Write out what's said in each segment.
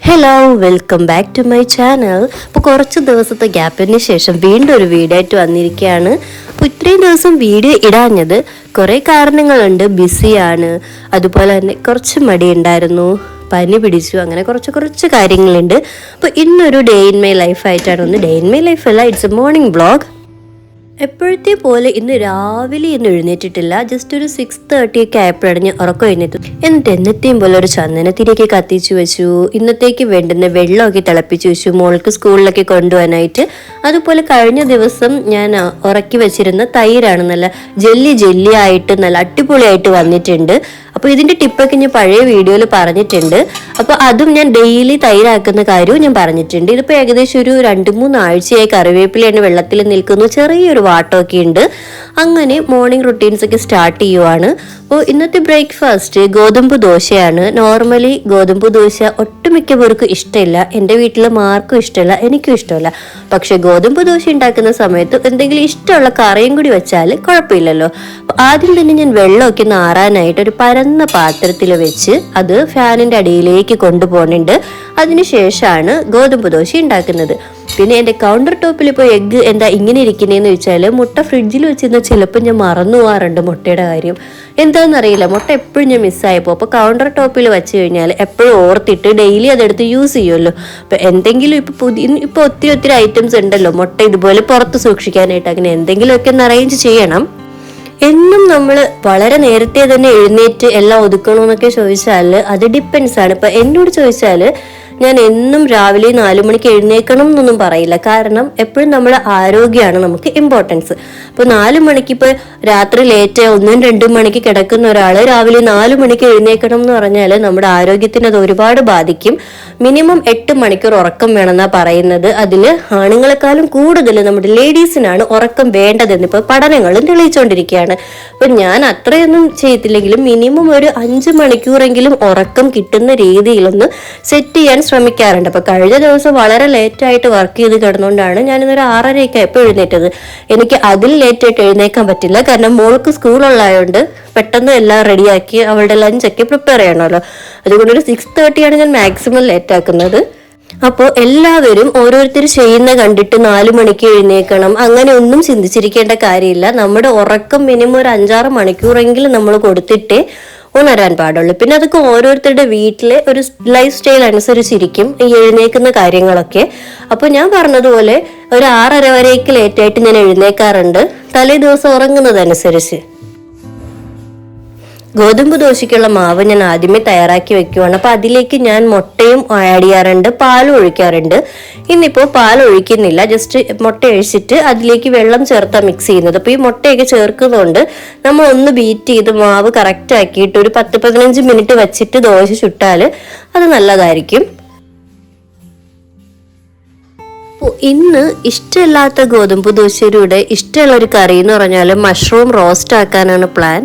Hello, welcome back to my channel. അപ്പോൾ കുറച്ച് ദിവസത്തെ ഗ്യാപ്പിന് ശേഷം വീണ്ടും ഒരു വീഡിയോ ആയിട്ട് വന്നിരിക്കുകയാണ്. അപ്പോൾ ഇത്രയും ദിവസം വീഡിയോ ഇടാഞ്ഞത് കുറേ കാരണങ്ങളുണ്ട്. ബിസിയാണ്, അതുപോലെ തന്നെ കുറച്ച് മടിയുണ്ടായിരുന്നു, പനി പിടിച്ചു, അങ്ങനെ കുറച്ച് കാര്യങ്ങളുണ്ട്. അപ്പോൾ ഇന്നൊരു ഡേ ഇൻ മൈ ലൈഫായിട്ടാണ്. ഒന്ന് ഡേ ഇൻ മൈ ലൈഫ് അല്ല, ഇറ്റ്സ് എ മോർണിംഗ് വ്ളോഗ്. എപ്പോഴത്തെ പോലെ ഇന്ന് രാവിലെ ഒന്നും എഴുന്നേറ്റിട്ടില്ല. ജസ്റ്റ് ഒരു 6:30 ഒക്കെ ആയപ്പോഴാണ് ഞാൻ ഉറക്കം എഴുന്നേറ്റു. എന്നിട്ട് എന്നത്തെയും പോലെ ഒരു ചന്ദനത്തിരിയൊക്കെ കത്തിച്ചു വെച്ചു. ഇന്നത്തേക്ക് വേണ്ടുന്ന വെള്ളമൊക്കെ തിളപ്പിച്ചു വെച്ചു, മോൾക്ക് സ്കൂളിലൊക്കെ കൊണ്ടുപോകാനായിട്ട്. അതുപോലെ കഴിഞ്ഞ ദിവസം ഞാൻ ഉറക്കി വെച്ചിരുന്ന തൈരാണ് നല്ല ജെല്ലി ആയിട്ട് നല്ല അടിപൊളിയായിട്ട് വന്നിട്ടുണ്ട്. അപ്പോൾ ഇതിൻ്റെ ടിപ്പൊക്കെ ഞാൻ പഴയ വീഡിയോയിൽ പറഞ്ഞിട്ടുണ്ട്. അപ്പോൾ അതും ഞാൻ ഡെയിലി തൈരാക്കുന്ന കാര്യവും ഞാൻ പറഞ്ഞിട്ടുണ്ട്. ഇതിപ്പോൾ ഏകദേശം ഒരു 2-3 ആഴ്ചയായി കറിവേപ്പിലയാണ് വെള്ളത്തിൽ നിൽക്കുന്നു, ചെറിയൊരു വാട്ടമൊക്കെ ഉണ്ട്. അങ്ങനെ മോർണിംഗ് റുട്ടീൻസ് ഒക്കെ സ്റ്റാർട്ട് ചെയ്യുവാണ്. അപ്പോൾ ഇന്നത്തെ ബ്രേക്ക്ഫാസ്റ്റ് ഗോതമ്പ് ദോശയാണ്. നോർമലി ഗോതമ്പ് ദോശ ഒട്ടുമിക്കവർക്കും ഇഷ്ടമില്ല. എൻ്റെ വീട്ടിൽ മാർക്കും ഇഷ്ടമല്ല, എനിക്കും ഇഷ്ടമല്ല. പക്ഷെ ഗോതമ്പ് ദോശ ഉണ്ടാക്കുന്ന സമയത്ത് എന്തെങ്കിലും ഇഷ്ടമുള്ള കറിയും കൂടി വെച്ചാൽ കുഴപ്പമില്ലല്ലോ. അപ്പോൾ ആദ്യം തന്നെ ഞാൻ വെള്ളമൊക്കെ നാറാനായിട്ട് ഒരു പരന്ന പാത്രത്തിൽ വെച്ച് അത് ഫാനിൻ്റെ അടിയിലേക്ക് കൊണ്ടുപോകുന്നുണ്ട്. അതിനുശേഷമാണ് ഗോതമ്പ് ദോശ ഉണ്ടാക്കുന്നത്. പിന്നെ എൻ്റെ കൗണ്ടർ ടോപ്പിൽ ഇപ്പോൾ എഗ്ഗ് എന്താ ഇങ്ങനെ ഇരിക്കുന്നതെന്ന് വെച്ചാൽ, മുട്ട ഫ്രിഡ്ജിൽ വെച്ചിരുന്ന ചിലപ്പോൾ ഞാൻ മറന്നു പോകാറുണ്ട് മുട്ടയുടെ കാര്യം. എന്താണെന്നറിയില്ല, മുട്ട എപ്പോഴും ഞാൻ മിസ്സായപ്പോൾ. അപ്പോൾ കൗണ്ടർ ടോപ്പിൽ വെച്ച് കഴിഞ്ഞാൽ എപ്പോഴും ഓർത്തിട്ട് ഡെയിലി അതെടുത്ത് യൂസ് ചെയ്യുമല്ലോ. അപ്പോൾ എന്തെങ്കിലും ഇപ്പോൾ ഒത്തിരി ഐറ്റംസ് ഉണ്ടല്ലോ മുട്ട ഇതുപോലെ പുറത്ത് സൂക്ഷിക്കാനായിട്ട്. അങ്ങനെ എന്തെങ്കിലുമൊക്കെ ഒന്ന് അറേഞ്ച് ചെയ്യണം. എന്നും നമ്മൾ വളരെ നേരത്തെ തന്നെ എഴുന്നേറ്റ് എല്ലാം ഒതുക്കണമെന്നൊക്കെ ചോദിച്ചാൽ അത് ഡിപ്പെൻസ് ആണ്. ഇപ്പം എന്നോട് ചോദിച്ചാൽ ഞാൻ എന്നും രാവിലെ 4 മണിക്ക് എഴുന്നേക്കണം എന്നൊന്നും പറയില്ല. കാരണം എപ്പോഴും നമ്മുടെ ആരോഗ്യമാണ് നമുക്ക് ഇമ്പോർട്ടൻസ്. ഇപ്പോൾ 4 മണിക്ക് ഇപ്പോൾ രാത്രി ലേറ്റ് 1-2 മണിക്ക് കിടക്കുന്ന ഒരാൾ രാവിലെ 4 മണിക്ക് എഴുന്നേക്കണം എന്ന് പറഞ്ഞാൽ നമ്മുടെ ആരോഗ്യത്തിന് അത് ഒരുപാട് ബാധിക്കും. മിനിമം 8 മണിക്കൂർ ഉറക്കം വേണമെന്നാണ് പറയുന്നത്. അതിൽ ആണുങ്ങളെക്കാളും കൂടുതൽ നമ്മുടെ ലേഡീസിനാണ് ഉറക്കം വേണ്ടതെന്ന് ഇപ്പോൾ പഠനങ്ങളും തെളിയിച്ചുകൊണ്ടിരിക്കുകയാണ്. അപ്പം ഞാൻ അത്രയൊന്നും ചെയ്തില്ലെങ്കിലും മിനിമം ഒരു 5 മണിക്കൂറെങ്കിലും ഉറക്കം കിട്ടുന്ന രീതിയിലൊന്ന് സെറ്റ് ചെയ്യാൻ ശ്രമിക്കാറുണ്ട്. അപ്പൊ കഴിഞ്ഞ ദിവസം വളരെ ലേറ്റായിട്ട് വർക്ക് ചെയ്ത് കിടന്നുകൊണ്ടാണ് ഞാനിന്നൊരു 6:30 എപ്പോൾ എഴുന്നേറ്റത്. എനിക്ക് അതിൽ ലേറ്റായിട്ട് എഴുന്നേക്കാൻ പറ്റില്ല, കാരണം മോൾക്ക് സ്കൂളുള്ളതുകൊണ്ട് പെട്ടെന്ന് എല്ലാം റെഡിയാക്കി അവളുടെ ലഞ്ചൊക്കെ പ്രിപ്പയർ ചെയ്യണമല്ലോ. അതുകൊണ്ടൊരു 6:30 ഞാൻ മാക്സിമം ലേറ്റ് ആക്കുന്നത്. അപ്പോൾ എല്ലാവരും ഓരോരുത്തർ ചെയ്യുന്ന കണ്ടിട്ട് 4 മണിക്ക് എഴുന്നേക്കണം അങ്ങനെ ഒന്നും ചിന്തിച്ചിരിക്കേണ്ട കാര്യമില്ല. നമ്മുടെ ഉറക്കം മിനിമം ഒരു 5-6 മണിക്കൂറെങ്കിലും നമ്മൾ കൊടുത്തിട്ടേ ഉണരാൻ പാടുള്ളൂ. പിന്നെ അതൊക്കെ ഓരോരുത്തരുടെ വീട്ടിലെ ഒരു ലൈഫ് സ്റ്റൈൽ അനുസരിച്ചിരിക്കും ഈ എഴുന്നേക്കുന്ന കാര്യങ്ങളൊക്കെ. അപ്പോൾ ഞാൻ പറഞ്ഞതുപോലെ ഒരു 6:30 വരേക്ക് ലേറ്റായിട്ട് ഞാൻ എഴുന്നേക്കാറുണ്ട്, തലേ ദിവസം ഉറങ്ങുന്നതനുസരിച്ച്. ഗോതമ്പ് ദോശയ്ക്കുള്ള മാവ് ഞാൻ ആദ്യമേ തയ്യാറാക്കി വെക്കുവാണ്. അപ്പോൾ അതിലേക്ക് ഞാൻ മുട്ടയും ആഡ് ചെയ്യാറുണ്ട്, പാലും ഒഴിക്കാറുണ്ട്. ഇന്നിപ്പോൾ പാൽ ഒഴിക്കുന്നില്ല, ജസ്റ്റ് മുട്ട ഒഴിച്ചിട്ട് അതിലേക്ക് വെള്ളം ചേർത്താണ് മിക്സ് ചെയ്യുന്നത്. അപ്പോൾ ഈ മുട്ടയൊക്കെ ചേർക്കുന്നതുകൊണ്ട് നമ്മൾ ഒന്ന് ബീറ്റ് ചെയ്ത് മാവ് കറക്റ്റ് ആക്കിയിട്ട് ഒരു 10-15 മിനിറ്റ് വെച്ചിട്ട് ദോശ ചുട്ടാൽ അത് നല്ലതായിരിക്കും. ഇന്ന് ഇഷ്ടമില്ലാത്ത ഗോതമ്പ് ദോശയുടെ ഇഷ്ടമുള്ള ഒരു കറി എന്ന് പറഞ്ഞാൽ മഷ്റൂം റോസ്റ്റ് ആക്കാനാണ് പ്ലാൻ.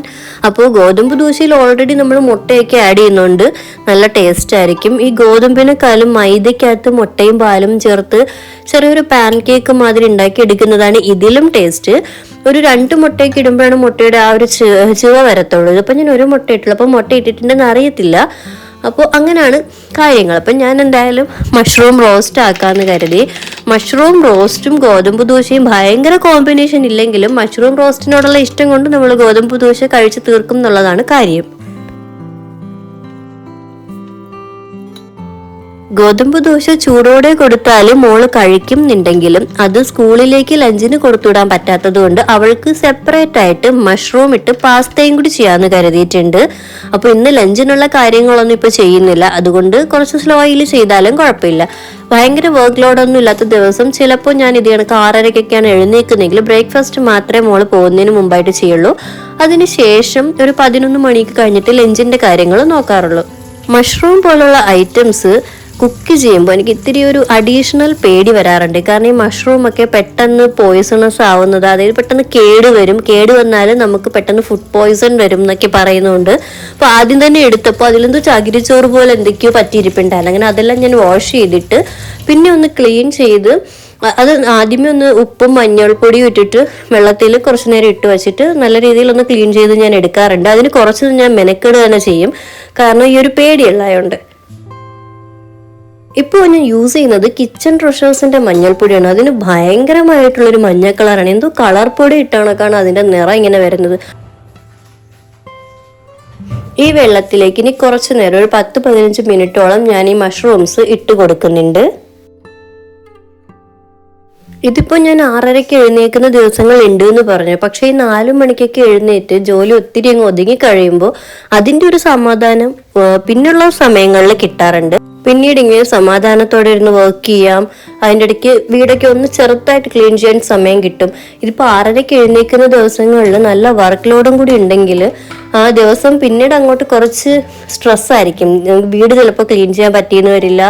അപ്പോൾ ഗോതമ്പ് ദോശയിൽ ഓൾറെഡി നമ്മൾ മുട്ടയൊക്കെ ആഡ് ചെയ്യുന്നുണ്ട്, നല്ല ടേസ്റ്റ് ആയിരിക്കും. ഈ ഗോതമ്പിനെക്കാളും മൈദയ്ക്കകത്ത് മുട്ടയും പാലും ചേർത്ത് ചെറിയൊരു പാൻ കേക്ക് മാതിരി ഉണ്ടാക്കി എടുക്കുന്നതാണ് ഇതിലും ടേസ്റ്റ്. ഒരു 2 മുട്ടയൊക്കെ ഇടുമ്പോഴാണ് മുട്ടയുടെ ആ ഒരു ചുവ വരത്തുള്ളൂ. ഇതിപ്പോൾ ഞാൻ ഒരു മുട്ട ഇട്ടുള്ളൂ, അപ്പോൾ മുട്ട ഇട്ടിട്ടുണ്ടെന്ന് അറിയത്തില്ല. അപ്പോൾ അങ്ങനെയാണ് കാര്യങ്ങൾ. അപ്പം ഞാൻ എന്തായാലും മഷ്റൂം റോസ്റ്റ് ആക്കാമെന്ന് കരുതി. മഷ്റൂം റോസ്റ്റും ഗോതമ്പ് ദോശയും ഭയങ്കര കോമ്പിനേഷൻ ഇല്ലെങ്കിലും മഷ്റൂം റോസ്റ്റിനോടുള്ള ഇഷ്ടം കൊണ്ട് നമ്മൾ ഗോതമ്പ് ദോശ കഴിച്ച് തീർക്കും എന്നുള്ളതാണ് കാര്യം. ഗോതമ്പ് ദോശ ചൂടോടെ കൊടുത്താൽ മോള് കഴിക്കുന്നുണ്ടെങ്കിലും അത് സ്കൂളിലേക്ക് ലഞ്ചിന് കൊടുത്തുവിടാൻ പറ്റാത്തത് കൊണ്ട് അവൾക്ക് സെപ്പറേറ്റ് ആയിട്ട് മഷ്റൂം ഇട്ട് പാസ്തയും കൂടി ചെയ്യാമെന്ന് കരുതിയിട്ടുണ്ട്. അപ്പോൾ ഇന്ന് ലഞ്ചിനുള്ള കാര്യങ്ങളൊന്നും ഇപ്പോൾ ചെയ്യുന്നില്ല, അതുകൊണ്ട് കുറച്ച് സ്ലോയിൽ ചെയ്താലും കുഴപ്പമില്ല. ഭയങ്കര വർക്ക് ലോഡൊന്നും ഇല്ലാത്ത ദിവസം ചിലപ്പോൾ ഞാൻ ഇത് കണക്ക് 6:30-ക്കൊക്കെയാണ് എഴുന്നേൽക്കുന്നെങ്കിൽ ബ്രേക്ക്ഫാസ്റ്റ് മാത്രമേ മോള് പോകുന്നതിന് മുമ്പായിട്ട് ചെയ്യുള്ളൂ. അതിനുശേഷം ഒരു 11 മണിക്ക് കഴിഞ്ഞിട്ട് ലഞ്ചിന്റെ കാര്യങ്ങൾ നോക്കാറുള്ളൂ. മഷ്റൂം പോലുള്ള ഐറ്റംസ് കുക്ക് ചെയ്യുമ്പോൾ എനിക്ക് ഇത്തിരി ഒരു അഡീഷണൽ പേടി വരാറുണ്ട്. കാരണം ഈ മഷ്റൂം ഒക്കെ പെട്ടെന്ന് പോയിസണസ് ആവുന്നത്, അതായത് പെട്ടെന്ന് കേട് വന്നാൽ നമുക്ക് പെട്ടെന്ന് ഫുഡ് പോയിസൺ വരും എന്നൊക്കെ പറയുന്നുണ്ട്. അപ്പോൾ ആദ്യം തന്നെ എടുത്തപ്പോൾ അതിലെന്തോ ചകിരിച്ചോറ് പോലെ എന്തൊക്കെയോ പറ്റിയിരിപ്പുണ്ടായിരുന്നു. അങ്ങനെ അതെല്ലാം ഞാൻ വാഷ് ചെയ്തിട്ട് പിന്നെ ഒന്ന് ക്ലീൻ ചെയ്ത് അത് ആദ്യമേ ഒന്ന് ഉപ്പും മഞ്ഞൾപ്പൊടിയും ഇട്ടിട്ട് വെള്ളത്തിൽ കുറച്ച് നേരം ഇട്ട് വെച്ചിട്ട് നല്ല രീതിയിൽ ഒന്ന് ക്ലീൻ ചെയ്ത് ഞാൻ എടുക്കാറുണ്ട്. അതിന് കുറച്ച് ഞാൻ മെനക്കെട് തന്നെ ചെയ്യും, കാരണം ഈ ഒരു പേടിയുള്ളതുകൊണ്ട്. ഇപ്പോൾ ഞാൻ യൂസ് ചെയ്യുന്നത് കിച്ചൺ ട്രഷേഴ്സിന്റെ മഞ്ഞൾപ്പൊടിയാണ്. അതിന് ഭയങ്കരമായിട്ടുള്ളൊരു മഞ്ഞ കളറാണ്. എന്തോ കളർ പൊടി ഇട്ടാണൊക്കെയാണ് അതിന്റെ നിറം ഇങ്ങനെ വരുന്നത്. ഈ വെള്ളത്തിലേക്ക് ഇനി കുറച്ചു നേരം ഒരു 10-15 മിനിറ്റോളം ഞാൻ ഈ മഷ്റൂംസ് ഇട്ട് കൊടുക്കുന്നുണ്ട്. ഇതിപ്പോൾ ഞാൻ 6:30 എഴുന്നേൽക്കുന്ന ദിവസങ്ങൾ ഉണ്ട് എന്ന് പറഞ്ഞു. പക്ഷേ ഈ 4 മണിക്കൊക്കെ എഴുന്നേറ്റ് ജോലി ഒത്തിരി അങ്ങ് ഒതുങ്ങി കഴിയുമ്പോൾ അതിൻ്റെ ഒരു സമാധാനം പിന്നുള്ള സമയങ്ങളിൽ കിട്ടാറുണ്ട്. പിന്നീട് ഇങ്ങനെ സമാധാനത്തോടെ ഇരുന്ന് വർക്ക് ചെയ്യാം. അതിൻ്റെ ഇടയ്ക്ക് വീടൊക്കെ ഒന്ന് ചെറുതായിട്ട് ക്ലീൻ ചെയ്യാൻ സമയം കിട്ടും. ഇതിപ്പോൾ 6:30 എഴുന്നേൽക്കുന്ന ദിവസങ്ങളിൽ നല്ല വർക്ക് ലോഡും കൂടി ഉണ്ടെങ്കിൽ ആ ദിവസം പിന്നീട് അങ്ങോട്ട് കുറച്ച് സ്ട്രെസ്സായിരിക്കും. വീട് ചിലപ്പോൾ ക്ലീൻ ചെയ്യാൻ പറ്റിയെന്ന് വരില്ല,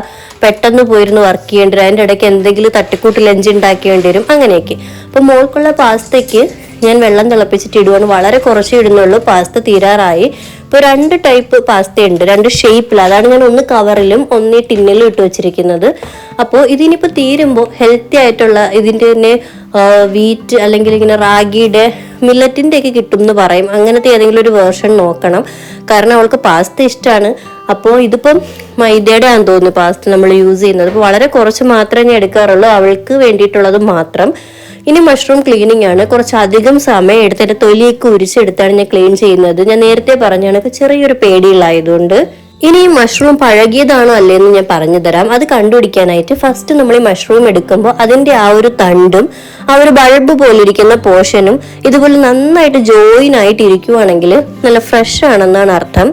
പെട്ടെന്ന് പോയിരുന്ന് വർക്ക് ചെയ്യേണ്ടി വരും, അതിൻ്റെ ഇടയ്ക്ക് എന്തെങ്കിലും തട്ടിക്കൂട്ട് ലഞ്ച് ഉണ്ടാക്കേണ്ടി വരും, അങ്ങനെയൊക്കെ. അപ്പോൾ മോൾക്കുള്ള പാസ്തയ്ക്ക് ഞാൻ വെള്ളം തിളപ്പിച്ചിട്ട് ഇടുവാണ്. വളരെ കുറച്ച് ഇടുന്നുള്ളൂ. പാസ്ത തീരാറായി. ഇപ്പോൾ 2 ടൈപ്പ് പാസ്ത ഉണ്ട്, 2 ഷേപ്പിൽ. അതാണ് ഞാൻ ഒന്ന് കവറിലും ഒന്ന് ടിന്നിലും ഇട്ട് വെച്ചിരിക്കുന്നത്. അപ്പോൾ ഇതിനിപ്പോൾ തീരുമ്പോൾ ഹെൽത്തി ആയിട്ടുള്ള ഇതിൻ്റെ തന്നെ വീറ്റ് അല്ലെങ്കിൽ ഇങ്ങനെ റാഗിയുടെ മില്ലറ്റിൻ്റെ ഒക്കെ കിട്ടും എന്ന് പറയും. അങ്ങനത്തെ ഏതെങ്കിലും ഒരു വേർഷൻ നോക്കണം. കാരണം അവൾക്ക് പാസ്ത ഇഷ്ടമാണ്. അപ്പോൾ ഇതിപ്പം മൈദയുടെ ആണെന്ന് തോന്നുന്നു പാസ്ത നമ്മൾ യൂസ് ചെയ്യുന്നത്. അപ്പോൾ വളരെ കുറച്ച് മാത്രമേ ഞാൻ എടുക്കാറുള്ളൂ, അവൾക്ക് വേണ്ടിയിട്ടുള്ളത് മാത്രം. ഇനി മഷ്റൂം ക്ലീനിങ് ആണ്. കുറച്ചധികം സമയം എടുത്ത് എൻ്റെ തൊലിയൊക്കെ ഉരിച്ചെടുത്താണ് ഞാൻ ക്ലീൻ ചെയ്യുന്നത്. ഞാൻ നേരത്തെ പറഞ്ഞാണ് ചെറിയൊരു പേടിയുള്ളായതുകൊണ്ട്. ഇനി ഈ മഷ്റൂം പഴകിയതാണോ അല്ലേന്ന് ഞാൻ പറഞ്ഞു തരാം. അത് കണ്ടുപിടിക്കാനായിട്ട് ഫസ്റ്റ് നമ്മൾ ഈ മഷ്റൂം എടുക്കുമ്പോൾ അതിന്റെ ആ ഒരു തണ്ടും ആ ഒരു ബൾബ് പോലിരിക്കുന്ന പോർഷനും ഇതുപോലെ നന്നായിട്ട് ജോയിൻ ആയിട്ട് ഇരിക്കുവാണെങ്കിൽ നല്ല ഫ്രഷ് ആണെന്നാണ് അർത്ഥം.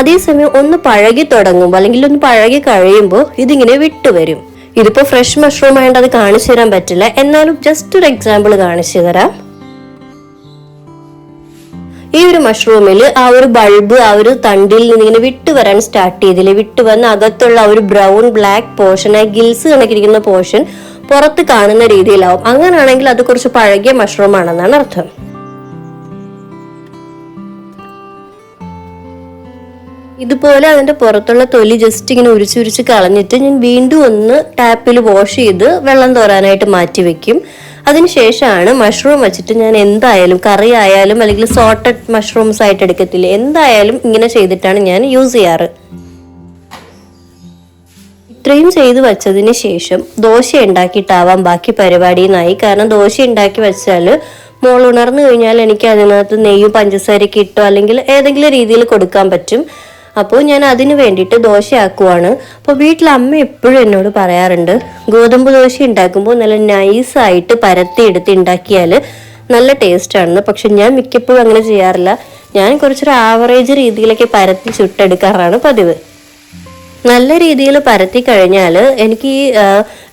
അതേസമയം ഒന്ന് പഴകി തുടങ്ങുമ്പോൾ അല്ലെങ്കിൽ ഒന്ന് പഴകി കഴിയുമ്പോൾ ഇതിങ്ങനെ വിട്ടുവരും. ഇതിപ്പോൾ ഫ്രഷ് മഷ്റൂം ആയതുകൊണ്ട് അത് കാണിച്ചു തരാൻ പറ്റില്ല, എന്നാലും ജസ്റ്റ് ഒരു എക്സാമ്പിൾ കാണിച്ചു തരാം. ഈ ഒരു മഷ്റൂമിൽ ആ ഒരു ബൾബ് ആ ഒരു തണ്ടിൽ നിന്ന് ഇങ്ങനെ വിട്ടു വരാൻ സ്റ്റാർട്ട് ചെയ്തില്ലേ, വിട്ടു വന്ന് അകത്തുള്ള ആ ഒരു ബ്രൗൺ ബ്ലാക്ക് പോർഷൻ, ആ ഗിൽസ് കണക്കിരിക്കുന്ന പോർഷൻ പുറത്ത് കാണുന്ന രീതിയിലാവും. അങ്ങനെയാണെങ്കിൽ അത് കുറച്ച് പഴകിയ മഷ്റൂം ആണെന്നാണ് അർത്ഥം. ഇതുപോലെ അതിന്റെ പുറത്തുള്ള തൊലി ജസ്റ്റ് ഇങ്ങനെ ഉരിച്ചുരിച്ച് കളഞ്ഞിട്ട് ഞാൻ വീണ്ടും ഒന്ന് ടാപ്പിൽ വാഷ് ചെയ്ത് വെള്ളം തോരാനായിട്ട് മാറ്റി വെക്കും. അതിനുശേഷമാണ് മഷ്റൂം വെച്ചിട്ട് ഞാൻ എന്തായാലും കറി ആയാലും അല്ലെങ്കിൽ സോട്ടഡ് മഷ്റൂംസ് ആയിട്ട് എടുക്കത്തില്ല, എന്തായാലും ഇങ്ങനെ ചെയ്തിട്ടാണ് ഞാൻ യൂസ് ചെയ്യാറ്. ഇത്രയും ചെയ്ത് വെച്ചതിന് ശേഷം ദോശ ഉണ്ടാക്കിയിട്ടാവാം ബാക്കി പരിപാടിയെന്നായി. കാരണം ദോശ ഉണ്ടാക്കി വെച്ചാൽ മോൾ ഉണർന്നു കഴിഞ്ഞാൽ എനിക്ക് അതിനകത്ത് നെയ്യും പഞ്ചസാരയൊക്കെ ഇട്ടോ അല്ലെങ്കിൽ ഏതെങ്കിലും രീതിയിൽ കൊടുക്കാൻ പറ്റും. അപ്പോൾ ഞാൻ അതിന് വേണ്ടിയിട്ട് ദോശ ആക്കുവാണ്. അപ്പോൾ വീട്ടിൽ അമ്മ എപ്പോഴും എന്നോട് പറയാറുണ്ട്, ഗോതമ്പ് ദോശ ഉണ്ടാക്കുമ്പോൾ നല്ല നൈസായിട്ട് പരത്തി എടുത്ത് ഉണ്ടാക്കിയാൽ നല്ല ടേസ്റ്റാണെന്ന്. പക്ഷെ ഞാൻ മിക്കപ്പോഴും അങ്ങനെ ചെയ്യാറില്ല. ഞാൻ കുറച്ചൊരു ആവറേജ് രീതിയിലൊക്കെ പരത്തി ചുട്ടെടുക്കാറാണ് പതിവ്. നല്ല രീതിയിൽ പരത്തി കഴിഞ്ഞാൽ എനിക്ക് ഈ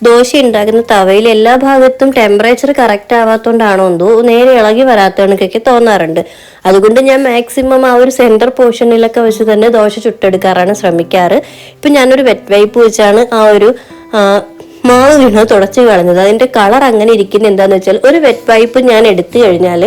ദോശ ഉണ്ടാക്കുന്ന തവയിൽ എല്ലാ ഭാഗത്തും ടെമ്പറേച്ചർ കറക്റ്റ് ആവാത്തതുകൊണ്ടാണോ എന്തോ നേരെ ഇളകി വരാത്തവണക്കൊക്കെ തോന്നാറുണ്ട്. അതുകൊണ്ട് ഞാൻ മാക്സിമം ആ ഒരു സെൻറ്റർ പോർഷനിലൊക്കെ വെച്ച് തന്നെ ദോശ ചുട്ടെടുക്കാറാണ് ശ്രമിക്കാറ്. ഇപ്പം ഞാനൊരു വെറ്റ് വൈപ്പ് വെച്ചാണ് ആ ഒരു മാവ് വീണ് തുടച്ച് കളഞ്ഞത്. അതിൻ്റെ കളർ അങ്ങനെ ഇരിക്കുന്നത് എന്താണെന്ന് വെച്ചാൽ ഒരു വെറ്റ് വൈപ്പ് ഞാൻ എടുത്തു കഴിഞ്ഞാൽ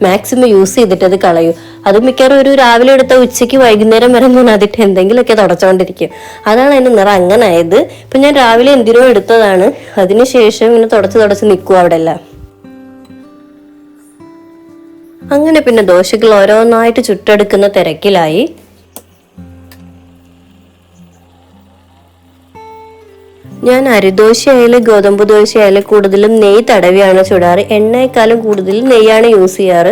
മാക്സിമം യൂസ് ചെയ്തിട്ട് അത് കളയും. അത് മിക്കവാറും ഒരു രാവിലെ എടുത്ത ഉച്ചയ്ക്ക് വൈകുന്നേരം വരെ ഞാൻ അതിട്ട് എന്തെങ്കിലുമൊക്കെ തുടച്ചുകൊണ്ടിരിക്കും. അതാണ് അതിൻ്റെ നിറം അങ്ങനെ ആയത്. ഇപ്പം ഞാൻ രാവിലെ എന്തിനോ എടുത്തതാണ്, അതിനുശേഷം ഇങ്ങനെ തുടച്ച് നിൽക്കും അവിടെ എല്ലാം. അങ്ങനെ പിന്നെ ദോശകൾ ഓരോന്നായിട്ട് ചുട്ടെടുക്കുന്ന തിരക്കിലായി. ഞാൻ അരിദോശ ആയാലും ഗോതമ്പ് ദോശ ആയാലും കൂടുതലും നെയ്യ് തടവിയാണ് ചുടാറ്. എണ്ണയെക്കാളും കൂടുതലും നെയ്യാണ് യൂസ് ചെയ്യാറ്.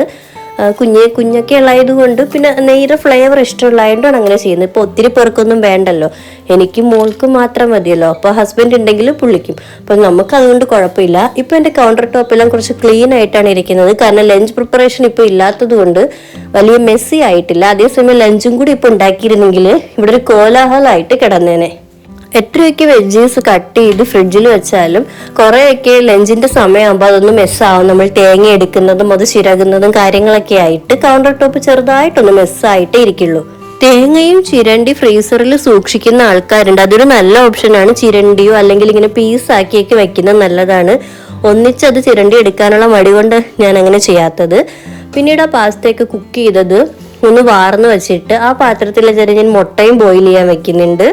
കുഞ്ഞൊക്കെ ഉള്ളതുകൊണ്ട് പിന്നെ നെയ്യുടെ ഫ്ലേവർ ഇഷ്ടമുള്ളതുകൊണ്ടാണ് അങ്ങനെ ചെയ്യുന്നത്. ഇപ്പോൾ ഒത്തിരി പേർക്കൊന്നും വേണ്ടല്ലോ, എനിക്കും മോൾക്കും മാത്രം മതിയല്ലോ. അപ്പോൾ ഹസ്ബൻഡ് ഉണ്ടെങ്കിൽ പുള്ളിക്കും. അപ്പം നമുക്ക് അതുകൊണ്ട് കുഴപ്പമില്ല. ഇപ്പോൾ എൻ്റെ കൗണ്ടർ ടോപ്പെല്ലാം കുറച്ച് ക്ലീൻ ആയിട്ടാണ് ഇരിക്കുന്നത്. കാരണം ലഞ്ച് പ്രിപ്പറേഷൻ ഇപ്പോൾ ഇല്ലാത്തത് കൊണ്ട് വലിയ മെസ്സി ആയിട്ടില്ല. അതേസമയം ലഞ്ചും കൂടി ഇപ്പോൾ ഉണ്ടാക്കിയിരുന്നെങ്കിൽ ഇവിടെ ഒരു കോലാഹലമായിട്ട് കിടന്നേനെ. എത്രയൊക്കെ വെജീസ് കട്ട് ചെയ്ത് ഫ്രിഡ്ജിൽ വെച്ചാലും കുറേയൊക്കെ ലഞ്ചിന്റെ സമയമാകുമ്പോൾ അതൊന്ന് മെസ്സാവും. നമ്മൾ തേങ്ങ എടുക്കുന്നതും അത് ചിരകുന്നതും കാര്യങ്ങളൊക്കെ ആയിട്ട് കൗണ്ടർ ടോപ്പ് ചെറുതായിട്ടൊന്ന് മെസ്സായിട്ടേ ഇരിക്കുള്ളൂ. തേങ്ങയും ചിരണ്ടി ഫ്രീസറിൽ സൂക്ഷിക്കുന്ന ആൾക്കാരുണ്ട്. അതൊരു നല്ല ഓപ്ഷനാണ്. ചിരണ്ടിയോ അല്ലെങ്കിൽ ഇങ്ങനെ പീസാക്കിയൊക്കെ വെക്കുന്നത് നല്ലതാണ്. ഒന്നിച്ചത് ചിരണ്ടി എടുക്കാനുള്ള മടി കൊണ്ട് ഞാൻ അങ്ങനെ ചെയ്യാത്തത്. പിന്നീട് ആ പാസ്തയൊക്കെ കുക്ക് ചെയ്തത് ഒന്ന് വാർന്ന് വെച്ചിട്ട് ആ പാത്രത്തിൽ ഞാൻ മുട്ടയും ബോയിൽ ചെയ്യാൻ വെക്കുന്നുണ്ട്.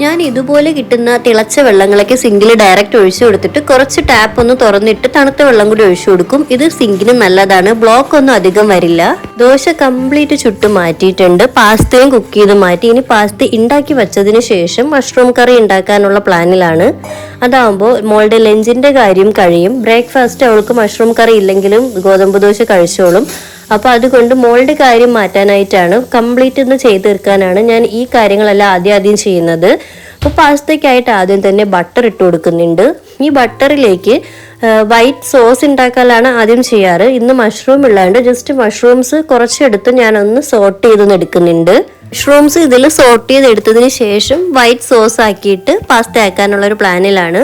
ഞാൻ ഇതുപോലെ കിട്ടുന്ന തിളച്ച വെള്ളങ്ങളൊക്കെ സിങ്കിൽ ഡയറക്റ്റ് ഒഴിച്ചു കൊടുത്തിട്ട് കുറച്ച് ടാപ്പ് ഒന്ന് തുറന്നിട്ട് തണുത്ത വെള്ളം കൂടി ഒഴിച്ചു കൊടുക്കും. ഇത് സിങ്കിന് നല്ലതാണ്, ബ്ലോക്ക് ഒന്നും അധികം വരില്ല. ദോശ കംപ്ലീറ്റ് ചുട്ട് മാറ്റിയിട്ടുണ്ട്. പാസ്തയും കുക്ക് ചെയ്ത് മാറ്റി. ഇനി പാസ്ത ഉണ്ടാക്കി വെച്ചതിന് ശേഷം മഷ്റൂം കറി ഉണ്ടാക്കാനുള്ള പ്ലാനിലാണ്. അതാവുമ്പോൾ മോളുടെ ലഞ്ചിന്റെ കാര്യം കഴിയും. ബ്രേക്ക്ഫാസ്റ്റ് അവൾക്ക് മഷ്റൂം കറി ഇല്ലെങ്കിലും ഗോതമ്പ് ദോശ കഴിച്ചോളും. അപ്പൊ അതുകൊണ്ട് മോളുടെ കാര്യം മാറ്റാനായിട്ടാണ്, കംപ്ലീറ്റ് ഒന്ന് ചെയ്ത് തീർക്കാനാണ് ഞാൻ ഈ കാര്യങ്ങളെല്ലാം ആദ്യം ചെയ്യുന്നത്. അപ്പോൾ പാസ്തയ്ക്കായിട്ട് ആദ്യം തന്നെ ബട്ടർ ഇട്ട് കൊടുക്കുന്നുണ്ട്. ഈ ബട്ടറിലേക്ക് വൈറ്റ് സോസ് ഉണ്ടാക്കാനാണ് ആദ്യം ചെയ്യാറ്. ഇന്ന് മഷ്റൂം ഉള്ളതുകൊണ്ട് ജസ്റ്റ് മഷ്റൂംസ് കുറച്ചെടുത്ത് ഞാനൊന്ന് സോട്ട് ചെയ്തൊന്ന് എടുക്കുന്നുണ്ട്. മഷ്റൂംസ് ഇതിൽ സോട്ട് ചെയ്തെടുത്തതിന് ശേഷം വൈറ്റ് സോസ് ആക്കിയിട്ട് പാസ്ത ആക്കാനുള്ള ഒരു പ്ലാനിലാണ്.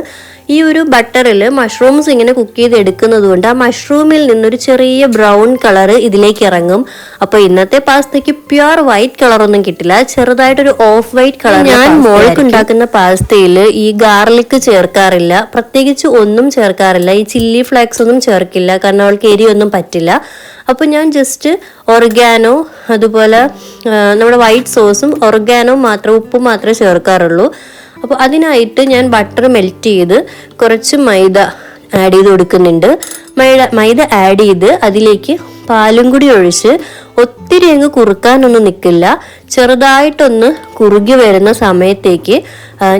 ഈ ഒരു ബട്ടറിൽ മഷ്റൂംസ് ഇങ്ങനെ കുക്ക് ചെയ്ത് എടുക്കുന്നത് കൊണ്ട് ആ മഷ്റൂമിൽ നിന്നൊരു ചെറിയ ബ്രൗൺ കളർ ഇതിലേക്ക് ഇറങ്ങും. അപ്പൊ ഇന്നത്തെ പാസ്തയ്ക്ക് പ്യുവർ വൈറ്റ് കളർ ഒന്നും കിട്ടില്ല, ചെറുതായിട്ടൊരു ഓഫ് വൈറ്റ് കളർ. ഞാൻ മോൾക്ക് ഉണ്ടാക്കുന്ന പാസ്തയിൽ ഈ ഗാർലിക് ചേർക്കാറില്ല, പ്രത്യേകിച്ച് ഒന്നും ചേർക്കാറില്ല. ഈ ചില്ലി ഫ്ലേക്സ് ഒന്നും ചേർക്കില്ല, കാരണം അവൾക്ക് എരിയൊന്നും പറ്റില്ല. അപ്പോൾ ഞാൻ ജസ്റ്റ് ഒർഗാനോ, അതുപോലെ നമ്മുടെ വൈറ്റ് സോസും ഒർഗാനോ മാത്രം, ഉപ്പും മാത്രമേ ചേർക്കാറുള്ളൂ. അപ്പോൾ അതിനായിട്ട് ഞാൻ ബട്ടർ മെൽറ്റ് ചെയ്ത് കുറച്ച് മൈദ ആഡ് ചെയ്ത് കൊടുക്കുന്നുണ്ട്. മൈദ ആഡ് ചെയ്ത് അതിലേക്ക് പാലും കൂടി ഒഴിച്ച് ഒത്തിരി അങ്ങ് കുറുക്കാനൊന്നും നിൽക്കില്ല. ചെറുതായിട്ടൊന്ന് കുറുകി വരുന്ന സമയത്തേക്ക്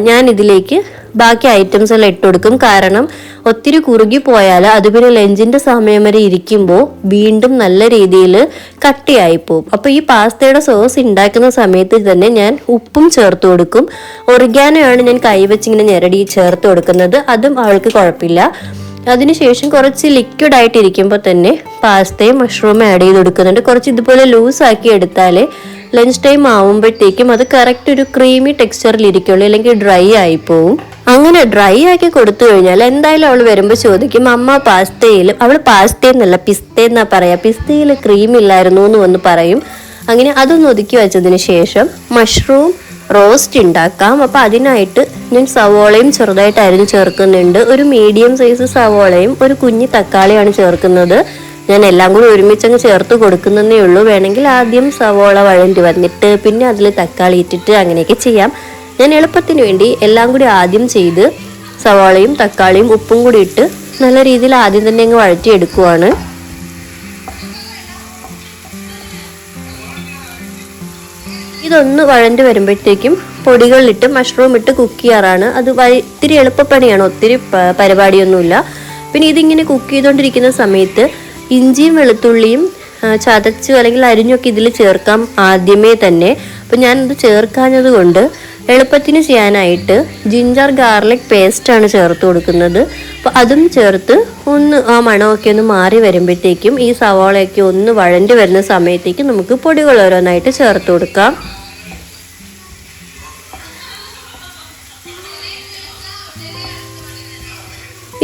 ഞാൻ ഇതിലേക്ക് ബാക്കി ഐറ്റംസ് എല്ലാം ഇട്ട് കൊടുക്കും. കാരണം ഒത്തിരി കുറുകി പോയാൽ അത് പിന്നെ ലഞ്ചിന്റെ സമയം വരെ ഇരിക്കുമ്പോൾ വീണ്ടും നല്ല രീതിയിൽ കട്ടിയായി പോകും. അപ്പോൾ ഈ പാസ്തയുടെ സോസ് ഉണ്ടാക്കുന്ന സമയത്ത് തന്നെ ഞാൻ ഉപ്പും ചേർത്ത് കൊടുക്കും. ഒറിഗാനോ ആണ് ഞാൻ കൈവച്ചിങ്ങനെ ഞെരടി ചേർത്ത് കൊടുക്കുന്നത്, അതും അവൾക്ക് കുഴപ്പമില്ല. അതിനുശേഷം കുറച്ച് ലിക്വിഡ് ആയിട്ട് ഇരിക്കുമ്പോൾ തന്നെ പാസ്തയും മഷ്റൂമും ആഡ് ചെയ്ത് കൊടുക്കുന്നുണ്ട്. കുറച്ച് ഇതുപോലെ ലൂസ് ആക്കി എടുത്താലേ ലഞ്ച് ടൈം ആവുമ്പോഴത്തേക്കും അത് കറക്റ്റ് ഒരു ക്രീമി ടെക്സ്ചറിൽ ഇരിക്കുള്ളൂ, അല്ലെങ്കിൽ ഡ്രൈ ആയി പോവും. അങ്ങനെ ഡ്രൈ ആക്കി കൊടുത്തു കഴിഞ്ഞാൽ എന്തായാലും അവൾ വരുമ്പോൾ ചോദിക്കും, അമ്മ പാസ്തയിൽ, അവൾ പാസ്തയെന്നല്ല പിസ്തയെന്നാ പറയാ, പിസ്തയിൽ ക്രീം ഇല്ലായിരുന്നു എന്ന് വന്ന് പറയും. അങ്ങനെ അതൊന്ന് ഒതുക്കി വെച്ചതിന് ശേഷം മഷ്റൂം റോസ്റ്റ് ഉണ്ടാക്കാം. അപ്പോൾ അതിനായിട്ട് ഞാൻ സവോളയും ചെറുതായിട്ട് അരിഞ്ഞ് ചേർക്കുന്നുണ്ട്. ഒരു മീഡിയം സൈസ് സവോളയും ഒരു കുഞ്ഞി തക്കാളിയാണ് ചേർക്കുന്നത്. ഞാൻ എല്ലാം കൂടി ഒരുമിച്ചങ്ങ് ചേർത്ത് കൊടുക്കുന്നതേ ഉള്ളൂ. വേണമെങ്കിൽ ആദ്യം സവോള വഴണ്ടി വന്നിട്ട് പിന്നെ അതിൽ തക്കാളി ഇട്ടിട്ട് അങ്ങനെയൊക്കെ ചെയ്യാം. ഞാൻ എളുപ്പത്തിന് വേണ്ടി എല്ലാം കൂടി ആദ്യം ചെയ്ത് സവോളയും തക്കാളിയും ഉപ്പും കൂടി ഇട്ട് നല്ല രീതിയിൽ ആദ്യം തന്നെ അങ്ങ് വഴറ്റിയെടുക്കുവാണ്. ഇതൊന്ന് വഴണ്ടി വരുമ്പോഴത്തേക്കും പൊടികളിലിട്ട് മഷ്റൂം ഇട്ട് കുക്ക് ചെയ്യാറാണ്. അത് ഇത്തിരി എളുപ്പപ്പണിയാണ്, ഒത്തിരി പരിപാടിയൊന്നുമില്ല. പിന്നെ ഇതിങ്ങനെ കുക്ക് ചെയ്തുകൊണ്ടിരിക്കുന്ന സമയത്ത് ഇഞ്ചിയും വെളുത്തുള്ളിയും ചതച്ച് അല്ലെങ്കിൽ അരിഞ്ഞൊക്കെ ഇതിൽ ചേർക്കാം ആദ്യമേ തന്നെ. അപ്പം ഞാനത് ചേർക്കാഞ്ഞത് കൊണ്ട് എളുപ്പത്തിന് ചെയ്യാനായിട്ട് ജിഞ്ചർ ഗാർലിക് പേസ്റ്റാണ് ചേർത്ത് കൊടുക്കുന്നത്. അപ്പോൾ അതും ചേർത്ത് ഒന്ന് ആ മണമൊക്കെ ഒന്ന് മാറി വരുമ്പോഴത്തേക്കും ഈ സവാളയൊക്കെ ഒന്ന് വഴണ്ടി വരുന്ന സമയത്തേക്ക് നമുക്ക് പൊടികൾ ഓരോന്നായിട്ട് ചേർത്ത് കൊടുക്കാം.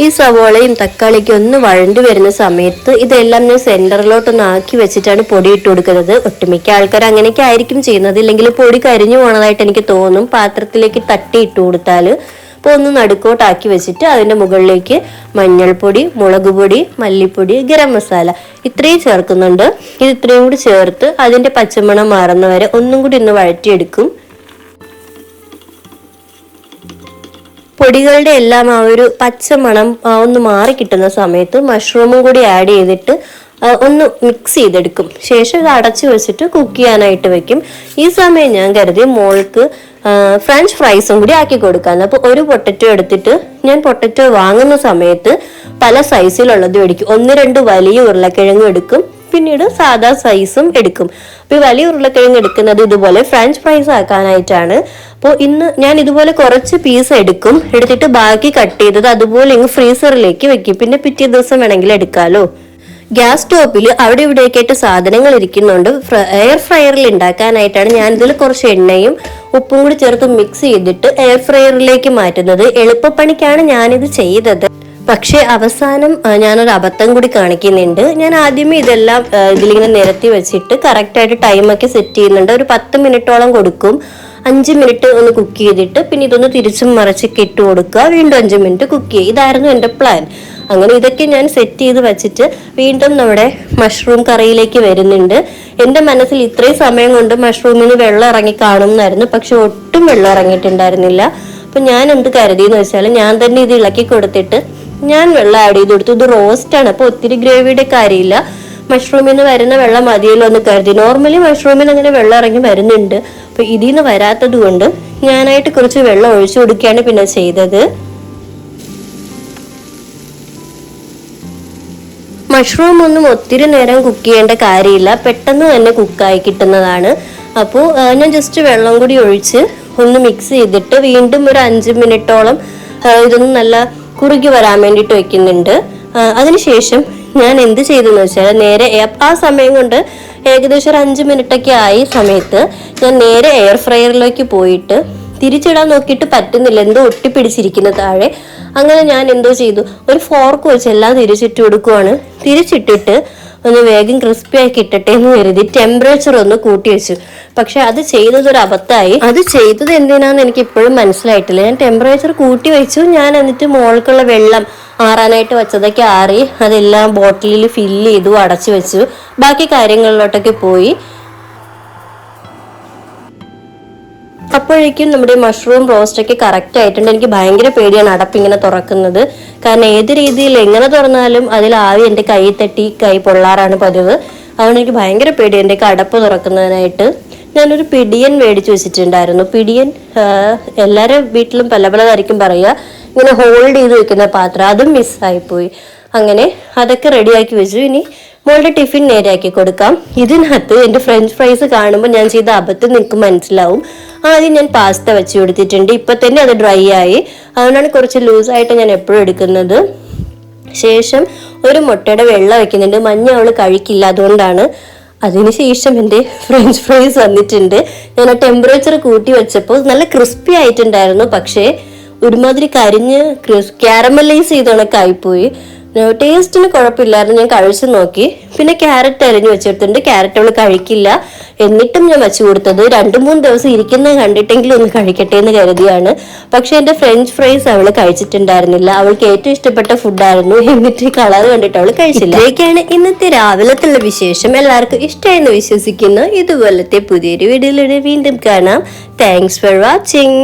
ഈ സവോളയും തക്കാളിക്കും ഒന്ന് വഴണ്ടി വരുന്ന സമയത്ത് ഇതെല്ലാം ഞാൻ സെന്ററിലോട്ടൊന്ന് ആക്കി വെച്ചിട്ടാണ് പൊടി ഇട്ട് കൊടുക്കുന്നത്. ഒട്ടുമിക്ക ആൾക്കാർ അങ്ങനെയൊക്കെ ആയിരിക്കും ചെയ്യുന്നത്, ഇല്ലെങ്കിൽ പൊടി കരിഞ്ഞു പോണതായിട്ട് എനിക്ക് തോന്നും. പാത്രത്തിലേക്ക് തട്ടി ഇട്ട് കൊടുത്താൽ അപ്പോൾ ഒന്ന് നടുക്കോട്ടാക്കി വെച്ചിട്ട് അതിൻ്റെ മുകളിലേക്ക് മഞ്ഞൾപ്പൊടി, മുളക് പൊടി, മല്ലിപ്പൊടി, ഗരം മസാല ഇത്രയും ചേർക്കുന്നുണ്ട്. ഇത് ഇത്രയും കൂടി ചേർത്ത് അതിൻ്റെ പച്ചമണം മാറുന്നവരെ ഒന്നും കൂടി ഒന്ന് വഴറ്റിയെടുക്കും. പൊടികളുടെ എല്ലാം ആ ഒരു പച്ചമണം ഒന്ന് മാറി കിട്ടുന്ന സമയത്ത് മഷ്റൂമും കൂടി ആഡ് ചെയ്തിട്ട് ഒന്ന് മിക്സ് ചെയ്തെടുക്കും. ശേഷം ഇത് അടച്ചു വെച്ചിട്ട് കുക്ക് ചെയ്യാനായിട്ട് വെക്കും. ഈ സമയം ഞാൻ കരുതി മോൾക്ക് ഫ്രഞ്ച് ഫ്രൈസും കൂടി ആക്കി കൊടുക്കാന്ന്. അപ്പോൾ ഒരു പൊട്ടറ്റോ എടുത്തിട്ട് ഞാൻ പൊട്ടറ്റോ വാങ്ങുന്ന സമയത്ത് പല സൈസിലുള്ളത് എടുക്കും. 1-2 വലിയ ഉരുളക്കിഴങ്ങും എടുക്കും, പിന്നീട് സാധാ സൈസും എടുക്കും. അപ്പോൾ ഈ വലിയ ഉരുളക്കിഴങ്ങ് എടുക്കുന്നത് ഇതുപോലെ ഫ്രഞ്ച് ഫ്രൈസ് ആക്കാനായിട്ടാണ്. അപ്പോൾ ഇന്ന് ഞാൻ ഇതുപോലെ കുറച്ച് പീസ് എടുത്തിട്ട് ബാക്കി കട്ട് ചെയ്തത് അതുപോലെ ഇങ്ങ് ഫ്രീസറിലേക്ക് വെക്കും. പിന്നെ പിറ്റേ ദിവസം വേണമെങ്കിൽ എടുക്കാമല്ലോ. ഗ്യാസ് സ്റ്റോപ്പിൽ അവിടെ ഇവിടെയൊക്കെ ആയിട്ട് സാധനങ്ങൾ ഇരിക്കുന്നുണ്ട്. എയർ ഫ്രയറിൽ ഉണ്ടാക്കാനായിട്ടാണ് ഞാൻ ഇതിൽ കുറച്ച് എണ്ണയും ഉപ്പും കൂടി ചേർത്ത് മിക്സ് ചെയ്തിട്ട് എയർ ഫ്രയറിലേക്ക് മാറ്റുന്നത്. എളുപ്പപ്പണിക്കാണ് ഞാനിത് ചെയ്തത്. പക്ഷെ അവസാനം ഞാനൊരു അബദ്ധം കൂടി കാണിക്കുന്നുണ്ട്. ഞാൻ ആദ്യമേ ഇതെല്ലാം ഇതിലിങ്ങനെ നിരത്തി വെച്ചിട്ട് കറക്റ്റായിട്ട് ടൈമൊക്കെ സെറ്റ് ചെയ്യുന്നുണ്ട്. ഒരു 10 മിനിറ്റോളം കൊടുക്കും. 5 മിനിറ്റ് ഒന്ന് കുക്ക് ചെയ്തിട്ട് പിന്നെ ഇതൊന്ന് തിരിച്ചും മറിച്ചൊക്കെ ഇട്ട് കൊടുക്കുക, വീണ്ടും 5 മിനിറ്റ് കുക്ക് ചെയ്യുക. ഇതായിരുന്നു എൻ്റെ പ്ലാൻ. അങ്ങനെ ഇതൊക്കെ ഞാൻ സെറ്റ് ചെയ്ത് വെച്ചിട്ട് വീണ്ടും നമ്മുടെ മഷ്റൂം കറിയിലേക്ക് വരുന്നുണ്ട്. എൻ്റെ മനസ്സിൽ ഇത്രയും സമയം കൊണ്ട് മഷ്റൂമിന് വെള്ളം ഇറങ്ങി കാണുമെന്നായിരുന്നു, പക്ഷെ ഒട്ടും വെള്ളം ഇറങ്ങിയിട്ടുണ്ടായിരുന്നില്ല. അപ്പൊ ഞാൻ എന്ത് കരുതിയെന്ന് വെച്ചാൽ ഞാൻ തന്നെ ഇത് ഇളക്കി കൊടുത്തിട്ട് ഞാൻ വെള്ളം ആഡ് ചെയ്ത് കൊടുത്തു. ഇത് റോസ്റ്റാണ്, അപ്പൊ ഒത്തിരി ഗ്രേവിയുടെ കാര്യമില്ല, മഷ്റൂമിൽ നിന്ന് വരുന്ന വെള്ളം മതിയല്ലോ എന്ന് കരുതി. നോർമലി മഷ്റൂമിൽ അങ്ങനെ വെള്ളം ഇറങ്ങി വരുന്നുണ്ട്, അപ്പൊ ഇതിൽ നിന്ന് വരാത്തത് കൊണ്ട് ഞാനായിട്ട് കുറച്ച് വെള്ളം ഒഴിച്ചു കൊടുക്കുകയാണ് പിന്നെ ചെയ്തത്. മഷ്റൂം ഒന്നും ഒത്തിരി നേരം കുക്ക് ചെയ്യേണ്ട കാര്യമില്ല, പെട്ടെന്ന് തന്നെ കുക്കായി കിട്ടുന്നതാണ്. അപ്പോൾ ഞാൻ ജസ്റ്റ് വെള്ളം കൂടി ഒഴിച്ച് ഒന്ന് മിക്സ് ചെയ്തിട്ട് വീണ്ടും ഒരു 5 മിനിറ്റോളം ഇതൊന്ന് നല്ല കുറുകി വരാൻ വേണ്ടിയിട്ട് വെക്കുന്നുണ്ട്. അതിനുശേഷം ഞാൻ എന്ത് ചെയ്തെന്ന് വെച്ചാൽ നേരെ ആ സമയം കൊണ്ട് ഏകദേശം ഒരു 5 മിനിറ്റൊക്കെ ആയി സമയത്ത് ഞാൻ നേരെ എയർ ഫ്രയറിലേക്ക് പോയിട്ട് തിരിച്ചിടാൻ നോക്കിയിട്ട് പറ്റുന്നില്ല, എന്തോ ഒട്ടിപ്പിടിച്ചിരിക്കുന്ന താഴെ. അങ്ങനെ ഞാൻ എന്തോ ചെയ്തു, ഒരു ഫോർക്ക് വെച്ച് എല്ലാം തിരിച്ചിട്ട് കൊടുക്കുവാണ്. തിരിച്ചിട്ടിട്ട് ഒന്ന് വേഗം ക്രിസ്പി ആക്കി ഇട്ടട്ടെ എന്ന് കരുതി ടെമ്പറേച്ചർ ഒന്ന് കൂട്ടി വെച്ചു. പക്ഷെ അത് ചെയ്തതൊരു അബദ്ധമായി. അത് ചെയ്തത് എന്തിനാന്ന് എനിക്ക് ഇപ്പോഴും മനസ്സിലായിട്ടില്ല. ഞാൻ ടെമ്പറേച്ചർ കൂട്ടി വെച്ചു, ഞാൻ എന്നിട്ട് മുകൾക്കുള്ള വെള്ളം ആറാനായിട്ട് വെച്ചതൊക്കെ ആറി അതെല്ലാം ബോട്ടിലിൽ ഫില്ല് ചെയ്തു അടച്ചു വെച്ചു. ബാക്കി കാര്യങ്ങളിലോട്ടൊക്കെ പോയി. അപ്പോഴേക്കും നമ്മുടെ മഷ്റൂം റോസ്റ്റ് ഒക്കെ കറക്റ്റ് ആയിട്ടുണ്ട്. എനിക്ക് ഭയങ്കര പേടിയാണ് അടപ്പിങ്ങനെ തുറക്കുന്നത്, കാരണം ഏത് രീതിയിൽ എങ്ങനെ തുറന്നാലും അതിൽ ആവി എൻ്റെ കൈ തട്ടി കൈ പൊള്ളാറാണ് പതിവ്. അതുകൊണ്ട് എനിക്ക് ഭയങ്കര പേടി എൻ്റെ അടപ്പ് തുറക്കുന്നതിനായിട്ട്. ഞാനൊരു പിടിയൻ മേടിച്ചു വെച്ചിട്ടുണ്ടായിരുന്നു. പിടിയൻ എല്ലാവരും വീട്ടിലും പല പലതായിരിക്കും പറയുക, ഇങ്ങനെ ഹോൾഡ് ചെയ്ത് വെക്കുന്ന പാത്രം, അതും മിസ്സായിപ്പോയി. അങ്ങനെ അതൊക്കെ റെഡിയാക്കി വെച്ചു. ഇനി മോളുടെ ടിഫിൻ നേരെയാക്കി കൊടുക്കാം. ഇതിനകത്ത് എൻ്റെ ഫ്രഞ്ച് ഫ്രൈസ് കാണുമ്പോൾ ഞാൻ ചെയ്ത അബദ്ധം നിങ്ങൾക്ക് മനസ്സിലാവും. ആദ്യം ഞാൻ പാസ്ത വെച്ച് കൊടുത്തിട്ടുണ്ട്, ഇപ്പൊ തന്നെ അത് ഡ്രൈ ആയി, അതുകൊണ്ടാണ് കുറച്ച് ലൂസായിട്ട് ഞാൻ എപ്പോഴും എടുക്കുന്നത്. ശേഷം ഒരു മുട്ടയുടെ വെള്ള വെക്കുന്നുണ്ട്, മഞ്ഞ അവള് കഴിക്കില്ല, അതുകൊണ്ടാണ്. അതിനുശേഷം എൻ്റെ ഫ്രഞ്ച് ഫ്രൈസ് വന്നിട്ടുണ്ട്. ഞാൻ ആ ടെമ്പറേച്ചർ കൂട്ടി വെച്ചപ്പോൾ നല്ല ക്രിസ്പി ആയിട്ടുണ്ടായിരുന്നു, പക്ഷേ ഒരുമാതിരി കരിഞ്ഞ് ക്യാരമലൈസ് ചെയ്ത് കണക്കായിപ്പോയി. ടേസ്റ്റിന് കുഴപ്പമില്ലായിരുന്നു, ഞാൻ കഴിച്ചു നോക്കി. പിന്നെ ക്യാരറ്റ് അരിഞ്ഞു വെച്ചെടുത്തിട്ടുണ്ട്, ക്യാരറ്റ് അവള് കഴിക്കില്ല, എന്നിട്ടും ഞാൻ വെച്ചു കൊടുത്തത് 2-3 ദിവസം ഇരിക്കുന്നത് കണ്ടിട്ടെങ്കിലും ഒന്ന് കഴിക്കട്ടെ എന്ന് കരുതിയാണ്. പക്ഷെ എൻ്റെ ഫ്രഞ്ച് ഫ്രൈസ് അവള് കഴിച്ചിട്ടുണ്ടായിരുന്നില്ല, അവൾക്ക് ഏറ്റവും ഇഷ്ടപ്പെട്ട ഫുഡായിരുന്നു, എന്നിട്ട് കളർ കണ്ടിട്ട് അവള് കഴിച്ചില്ല. ഇതൊക്കെയാണ് ഇന്നത്തെ രാവിലത്തുള്ള വിശേഷം. എല്ലാവർക്കും ഇഷ്ടമായെന്ന് വിശ്വസിക്കുന്നു. ഇതുപോലത്തെ പുതിയൊരു വീഡിയോയിലൂടെ വീണ്ടും കാണാം. Thanks for watching.